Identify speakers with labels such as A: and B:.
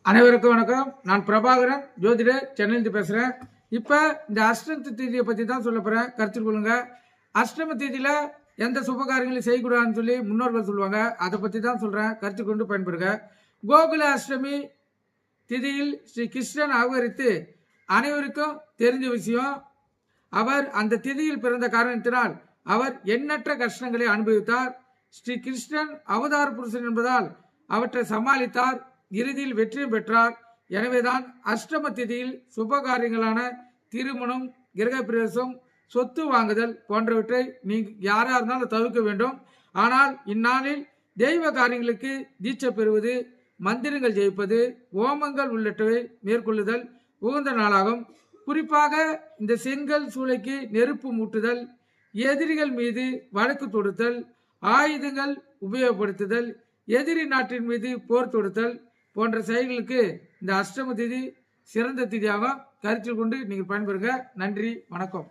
A: அனைவருக்கும் வணக்கம். நான் பிரபாகரன், ஜோதிடர், சென்னையிலிருந்து பேசுகிறேன். இப்போ இந்த அஷ்டம தேதியை பற்றி தான் சொல்ல போகிறேன், கருத்தில் கொள்ளுங்க. அஷ்டம தேதியில் எந்த சுபகாரியங்களையும் செய்யக்கூடாதுன்னு சொல்லி முன்னோர்கள் சொல்லுவாங்க. அதை பற்றி தான் சொல்கிறேன், கருத்தில் கொண்டு பயன்படுங்க. கோகுல அஷ்டமி திதியில் ஸ்ரீ கிருஷ்ணன் அவதரித்து அனைவருக்கும் தெரிஞ்ச விஷயம். அவர் அந்த திதியில் பிறந்த காரணத்தினால் அவர் எண்ணற்ற கஷ்டங்களை அனுபவித்தார். ஸ்ரீ கிருஷ்ணன் அவதார புருஷன் என்பதால் அவற்றை சமாளித்தார். இறுதியில் வெற்றியும் பெற்றார். எனவேதான் அஷ்டம திதியில் சுப காரியங்களான திருமணம், கிரகப்பிரவேசம், சொத்து வாங்குதல் போன்றவற்றை நீங்க யாரா இருந்தாலும் தவிர்க்க வேண்டும். ஆனால் இந்நாளில் தெய்வ காரியங்களுக்கு தீட்சை பெறுவது, மந்திரங்கள் ஜெயிப்பது, ஓமங்கள் உள்ளிட்டவை மேற்கொள்ளுதல் உகந்த நாளாகும். குறிப்பாக இந்த செங்கல் சூளைக்கு நெருப்பு மூட்டுதல், எதிரிகள் மீது வழக்கு தொடுத்தல், ஆயுதங்கள் உபயோகப்படுத்துதல், எதிரி நாட்டின் மீது போர் தொடுத்தல் போன்ற செயல்களுக்கு இந்த அஷ்டம திதி சிறந்த திதியாக கருத்தில் கொண்டு நீங்கள் பயன்பெறுங்க. நன்றி, வணக்கம்.